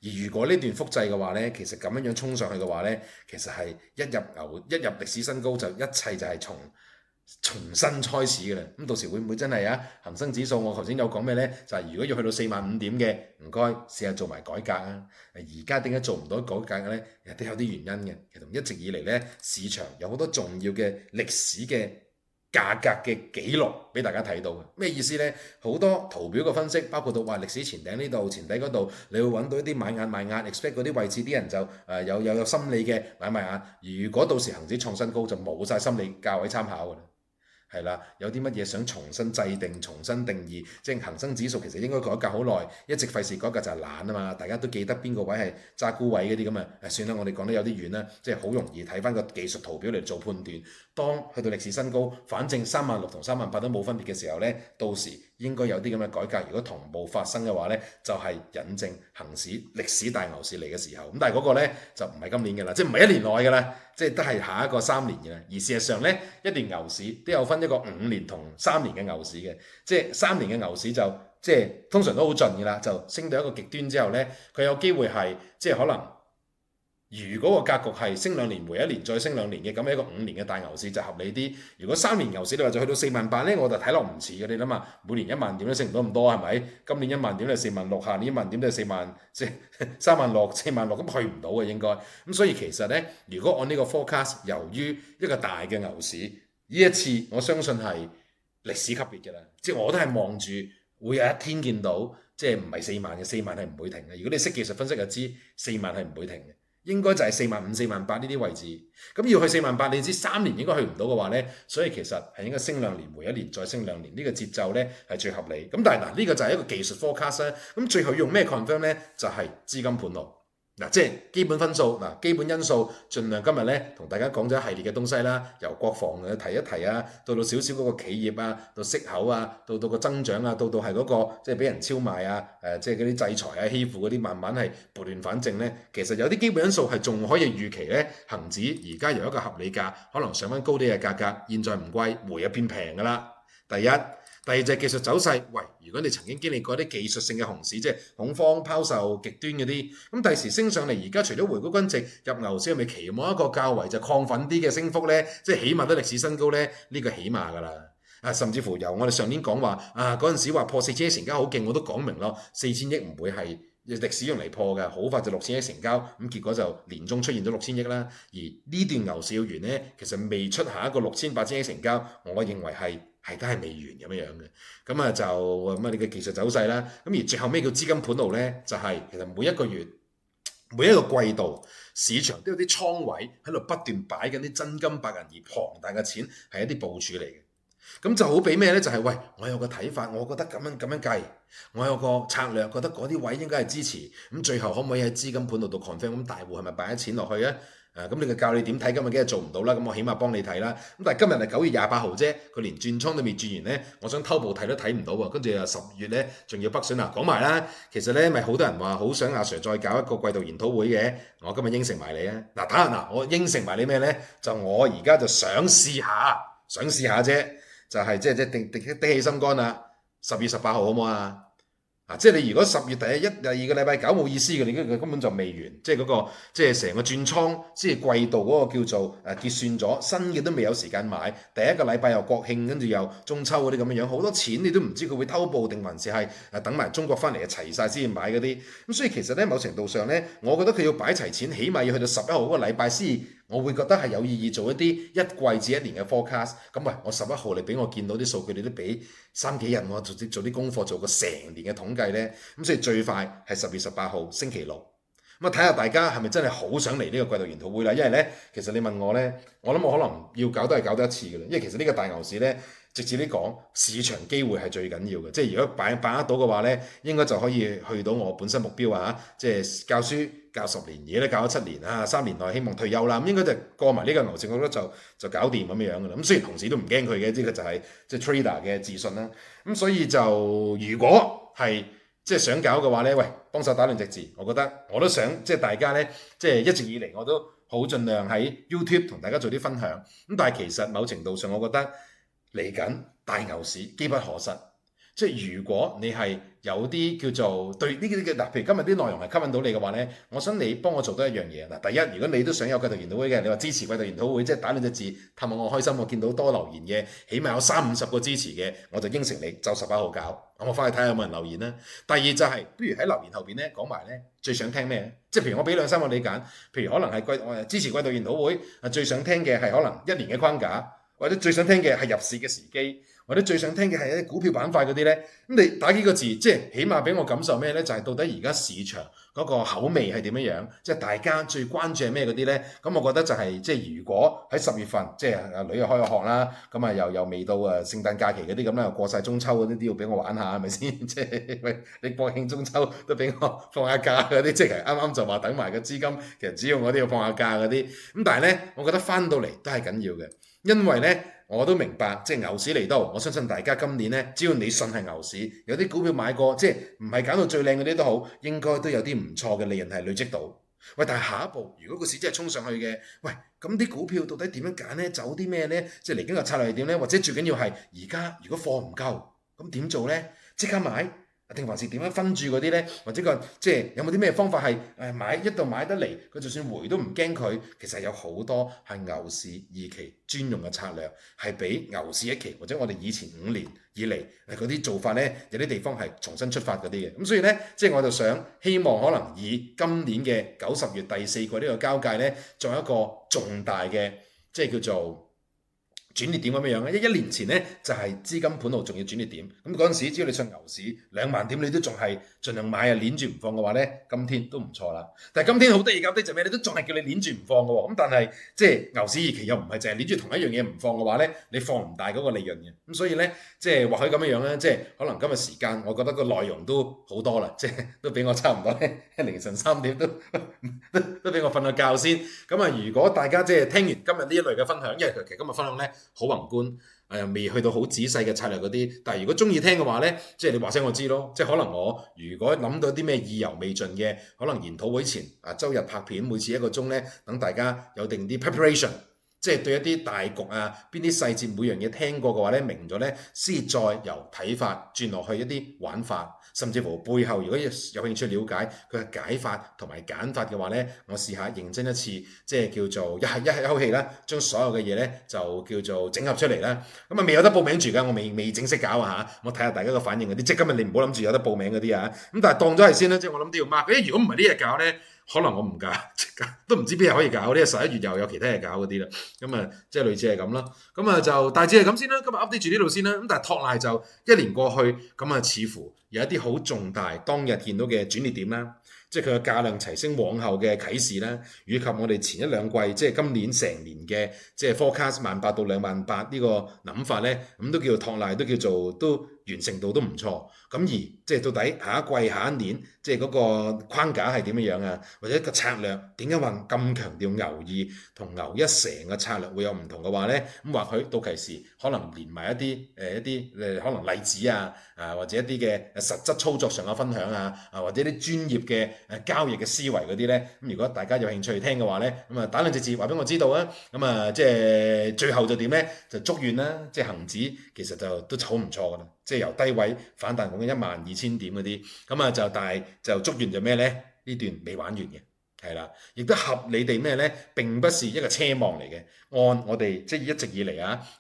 而如果呢段複製嘅話呢，其實咁樣衝上去嘅話呢，其實係一入歷史新高就一切就係重新開始嘅啦。咁到時會唔會真係啊？恒生指數我頭先有講咩呢？就係如果要去到45000點嘅，唔該試下做埋改革啊！而家點解做唔到改革嘅呢？都有啲原因嘅。其實一直以嚟呢，市場有好多重要嘅歷史嘅價格嘅記錄俾大家睇到嘅。咩意思呢？好多圖表嘅分析，包括到話歷史前頂呢度、前底嗰度，你會揾到一啲買壓賣壓 expect 嗰啲位置，啲人就有心理嘅買賣壓。如果到時恒指創新高，就冇晒心理價位參考㗎啦。係啦，有啲乜嘢想重新制定、重新定義，即係恒生指數其實應該改革好耐，一直費事改革就係懶啊嘛！大家都記得邊個位係揸沽位嗰啲咁啊，算啦，我哋講得有啲遠啦，即係好容易睇翻個技術圖表嚟做判斷。當去到歷史新高，反正36000同38000都冇分別嘅時候呢，到時應該有啲咁嘅改革。如果同步發生嘅話呢，就係引證恒指歷史大牛市嚟嘅時候。咁但係嗰個呢，就唔係今年嘅啦，即係唔係1年內嘅啦，即係都係下一個3年嘅啦。而事實上呢，一段牛市都有分一個5年同3年嘅牛市嘅，即係3年嘅牛市就即係通常都好盡嘅啦，就升到一個極端之後呢，佢有機會係即係可能。如果個格局係升2年回1年再升2年嘅，咁一個5年嘅大牛市就合理啲。如果3年牛市你話就去到48000呢，我就睇落唔似嘅。你諗下，每年10000點都升唔到咁多係咪？今年10000點都係46000，下年10000點都係40000，即係36000、46000咁去唔到嘅應該。咁所以其實呢，如果按呢個 forecast，由於一個大嘅牛市，呢一次我相信係歷史級別嘅啦。即係我都係望住會有一天見到，即係唔係40000嘅，40000係唔會停嘅。如果你識技術分析就知40000係唔會停嘅。應該就係45000、48000呢啲位置。咁要去48000，你知3年應該去唔到嘅話呢，所以其實係應該升2年，回1年再升2年，呢個節奏呢係最合理。咁但係嗱，呢個就係一個技術 forecast 啦。咁最後用咩 confirm 呢？就係資金盤路。嗱，即係基本分數，基本因素，盡量今日咧同大家講咗一系列嘅東西啦，由國防提一提啊，到少少嗰個企業啊，到息口啊，到個增長啊，到係嗰個即係俾人超賣啊，即係嗰啲制裁啊、欺負嗰啲，慢慢係撥亂反正咧。其實有啲基本因素係仲可以預期咧，恆指而家由一個合理價，可能上翻高啲嘅價格，現在唔貴，回一變平㗎啦。第一。第二隻技術走勢，喂，如果你曾經經歷過啲技術性嘅熊市，即係恐慌拋售極端嗰啲，咁第時升上嚟，而家除咗回歸均值入牛市，係咪期望一個較為就亢奮啲嘅升幅呢？即係起碼都歷史新高呢？呢個起碼㗎啦。甚至乎由我哋上年講話嗰陣時話破4000億成交好勁，我都講明咯，4000億唔會係歷史用嚟破嘅，好快就6000億成交，咁結果就年中出現咗6000億啦。而呢段牛市要完呢，其實未出下一個6000、8000億成交，我認為係都係未完咁樣嘅。咁就乜你嘅技術走勢啦。咁而最後咩叫資金盤路呢？就係其實每一個月、每一個季度，市場都有啲倉位喺度不斷擺緊啲真金白銀而龐大嘅錢，係一啲部署嚟嘅。咁就好比咩呢？就係喂，我有個睇法，我覺得咁樣計，我有個策略，覺得嗰啲位應該係支持。咁最後可唔可以喺資金盤度 confirm？咁大戶係咪擺咗錢落去啊？咁你就教你點睇，今日幾日做唔到啦，咁我起碼幫你睇啦。咁但係今日係9月28號啫，佢連轉倉都未轉完呢，我想偷步睇都睇唔到喎。跟住又10月呢，仲要北水講埋啦。其實呢，咪好多人話好想阿 Sir 再搞一個季度研討會嘅，我今日應承埋你啊。我應承埋你咩呢？就我而家就想試下啫，就係即係的起心肝啦。10月18號好唔好啊？即係你如果10月第二個禮拜搞冇意思嘅，你根本就未完，即係嗰個即係成個轉倉，即係季度嗰個叫做結算咗，新嘅都未有時間買，第一個禮拜又國慶，跟住又中秋嗰啲咁樣樣，好多錢你都唔知佢會偷步定還是係等埋中國翻嚟齊晒先買嗰啲，咁所以其實咧某程度上咧，我覺得佢要擺齊錢，起碼要去到11號嗰個禮拜先。我會覺得係有意義做一啲一季至1年嘅 forecast。咁喂，我11號你俾我見到啲數據，你都俾3幾日我做啲功課，做個成年嘅統計呢。咁所以最快係10月18號星期六。咁睇下大家係咪真係好想嚟呢個季度研討會啦？因為呢，其實你問我呢，我諗我可能要搞都係搞得一次嘅啦。因為其實呢個大牛市呢，直接啲講，市場機會係最緊要嘅。即係如果把握到嘅話呢，應該就可以去到我本身目標啊！即係教書教10年，而家都教咗7年啊，3年內希望退休啦。咁應該就過埋呢個牛市，我覺得就搞掂咁樣嘅啦。咁雖然同時都唔驚佢嘅，呢個就係即係 trader 嘅自信啦。咁所以就如果係即係想搞嘅話呢，喂，幫手打兩隻字，我覺得我都想即係大家呢，即係一直以嚟我都好盡量喺 YouTube 同大家做啲分享。咁但係其實某程度上，我覺得嚟緊大牛市機不可失。即係如果你係有啲叫做對呢啲嘅嗱，譬如今日啲內容係吸引到你嘅話呢，我想你幫我做多一樣嘢嗱。第一，如果你都想有季度研討會嘅，你話支持季度研討會，即係打兩隻字，氹下我開心。我見到多留言嘅，起碼有30-50個支持嘅，我就應承你就18號搞。我翻去睇下有冇人留言啦。第二就係，不如喺留言後邊呢講埋呢最想聽咩？即係譬如我俾2-3個你揀，譬如可能係支持季度研討會，最想聽嘅係可能1年嘅框架，或者最想聽嘅係入市嘅時機。或者最想聽嘅係啲股票板塊嗰啲呢，咁你打幾個字，即係起碼俾我感受咩呢？就係到底而家市場嗰個口味係點樣樣？即係大家最關注係咩嗰啲呢？咁我覺得就係即係如果喺10月份，即係女又開咗學啦，咁又未到聖誕假期嗰啲咁啦，又過晒中秋嗰啲都要俾我玩下係咪先？即係喂，你國慶中秋都俾我放下假嗰啲，即係啱啱就話等埋個資金，其實只要我都要放下假嗰啲。咁但係呢，我覺得翻到嚟都係緊要嘅，因為呢。我都明白，即係牛市嚟到，我相信大家今年呢，只要你信係牛市，有啲股票買過，即係唔係揀到最靚嗰啲都好，應該都有啲唔錯嘅利潤係累積到。喂，但係下一步，如果個市真係衝上去嘅，喂，咁啲股票到底點樣揀呢？走啲咩呢？即係嚟緊個策略係點呢？或者最緊要係而家如果貨唔夠，咁點做呢？即刻買？定還是點樣分住嗰啲呢？或者個即係有冇啲咩方法係買一度買得嚟，佢就算回都唔驚佢。其實有好多係牛市2期專用嘅策略，係比牛市1期或者我哋以前5年以嚟嗰啲做法呢，有啲地方係重新出發嗰啲嘅。咁所以呢，即係我就想希望可能以今年嘅9、10月第4季呢個交界呢，作為一個重大嘅即係叫做轉捩點咁樣樣咧，一年前咧就係資金盤路仲要轉捩點，咁嗰陣時只要你上牛市2萬點，你都仲係盡量買啊，攣住唔放嘅話咧，今天都唔錯啦。但係今天好得意搞啲就咩？你都仲係叫你攣住唔放嘅喎，咁但係即係牛市二期又唔係淨係攣住同一樣嘢唔放嘅話咧，你放唔大嗰個利潤嘅，咁所以咧即係或許咁樣樣咧，即係可能今日時間，我覺得個內容都好多啦，即係都俾我差唔多咧凌晨3點都俾我瞓個覺先。咁啊，如果大家即係聽完今日呢一類嘅分享，因為其實今日分享咧好宏觀，未去到好仔細嘅策略嗰啲，但係如果中意聽嘅話咧，即係你話聲我知咯，即係可能我如果諗到啲咩意猶未盡嘅，可能研討會前周日拍片，每次1個鐘咧，等大家有定啲 preparation。即係對一啲大局啊，邊啲細節每樣嘢聽過嘅話咧，明咗咧，先再由睇法轉落去一啲玩法，甚至乎背後如果有興趣了解佢嘅解法同埋揀法嘅話咧，我試下認真一次，即係叫做一口氣啦，將所有嘅嘢咧就叫做整合出嚟啦。咁未有得報名住㗎，我未正式搞啊嚇，我睇下大家嘅反應嗰啲，即係今日你唔好諗住有得報名嗰啲啊。咁但係當咗係先啦，即係我諗都要 mark。如果唔係呢日搞咧，可能我唔搞，都唔知邊日可以搞。呢11月又有其他嘢搞嗰啲啦。咁啊，即係類似係咁啦。咁啊就大致係咁先啦。今日 update 住呢度先啦。咁但係托賴就1年過去，咁啊似乎有一啲好重大當日見到嘅轉捩點啦。即係佢嘅價量齊升往後嘅啟示啦，以及我哋前1、2季即係今年成年嘅即係 forecast 18,000到28,000呢個諗法咧，咁都叫做托賴，都叫做都完成度都唔錯。咁而即係到底下一季、下一年即係嗰個框架係點樣啊？或者個策略點解話咁強調牛2同牛1成個策略會有唔同嘅話咧？咁或許到期時可能連埋一啲可能例子啊，或者一啲嘅實質操作上嘅分享啊，或者啲專業嘅交易嘅思維嗰啲咧，咁如果大家有興趣聽嘅話咧，咁啊打兩隻字話俾我知道啊。咁啊即係最後就點咧？就祝願啦，即係恆指其實就都好唔錯噶啦。即係由低位反彈講緊12,000點嗰啲，咁啊就但係就捉完就咩咧？呢段未玩完嘅，係啦，亦都合理地咩咧？並不是一個奢望嚟嘅。按我哋即係一直以嚟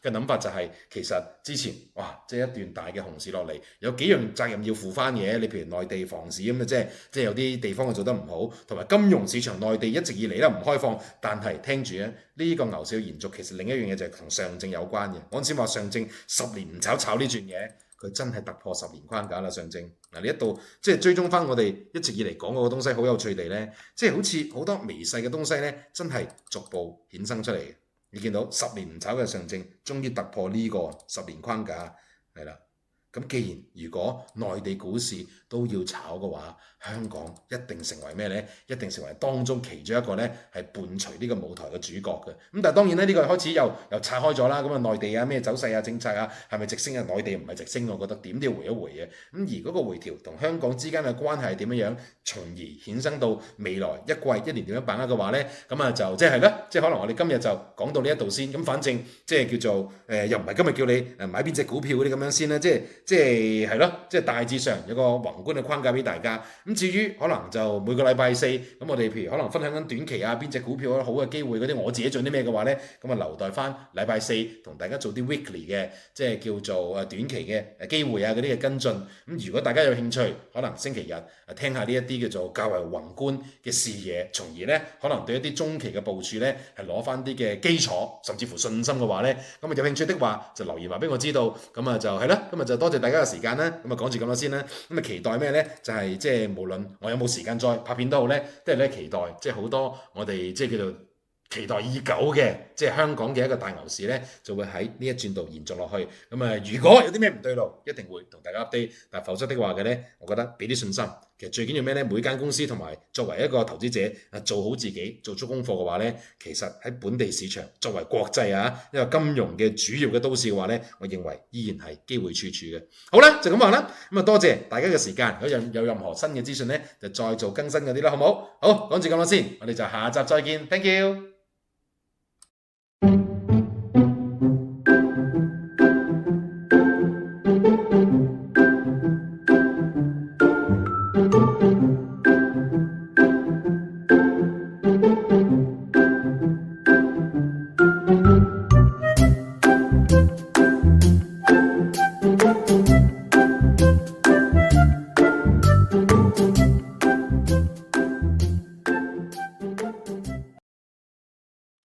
嘅諗法就係、其實之前哇，即係一段大嘅熊市落嚟，有幾樣責任要負翻嘅。你譬如內地房市咁啊，即係有啲地方做得唔好，同埋金融市場內地一直以嚟咧唔開放。但係聽住咧，呢個牛市嘅延續，其實另一樣嘢就係同上證有關嘅。我先話上證10年唔炒呢轉嘢。佢真係突破10年框架啦，上證嗱，你一度即係追蹤翻我哋一直以嚟講嗰個東西，好有趣地咧，即係好似好多微細嘅東西咧，真係逐步衍生出嚟嘅。你見到10年唔炒嘅上證，終於突破呢個10年框架，係啦。咁既然如果內地股市都要炒嘅話，香港一定成為咩呢？一定成為當中其中一個呢係伴隨呢個舞台嘅主角嘅。咁但係當然咧，呢個開始又拆開咗啦。咁啊，內地咩走勢政策係咪直升啊？內地唔係直升，我覺得點都要回一回嘅。咁而嗰個回調同香港之間嘅關係係點樣？從而衍生到未來一季、一年點樣把握嘅話呢？咁啊就即係啦，即係可能我哋今日就講到呢一度先。咁反正即係叫做又唔係今日叫你買邊隻股票嗰啲咁樣先啦。即係咯，即係大致上有個宏觀嘅框架俾大家。咁至於可能就每個禮拜4，咁我哋譬如可能分享緊短期邊隻股票好嘅機會嗰啲，我自己做啲咩嘅話呢？咁啊留待翻禮拜4同大家做啲 weekly 嘅，即係叫做短期嘅機會嗰啲嘅跟進。咁如果大家有興趣，可能星期日聽下呢一啲叫做較為宏觀嘅視野，從而呢可能對一啲中期嘅部署呢係攞翻啲嘅基礎，甚至乎信心嘅話呢，咁啊有興趣的話就留言話俾我知道。咁啊就係啦，今日就多謝大家嘅時間啦。咁啊講住咁多先啦。咁啊期待咩呢？就係即係無論我有冇時間再拍片都好呢，都係咧期待即係好多我哋即係叫做期待已久嘅，即係香港嘅一個大牛市呢，就會喺呢一轉度延續落去。咁啊，如果有啲咩唔對路，一定會同大家 update。但否則的話嘅呢，我覺得俾啲信心。其實最緊要咩呢？每間公司同埋作為一個投資者做好自己，做足功課嘅話呢，其實喺本地市場作為國際一個金融嘅主要嘅都市嘅話呢，我認為依然係機會處處嘅。好啦，就咁話啦。咁啊，多謝大家嘅時間。如果有任何新嘅資訊呢，就再做更新嗰啲啦，好唔好？好，講住咁多先，我哋就下集再見。Thank you。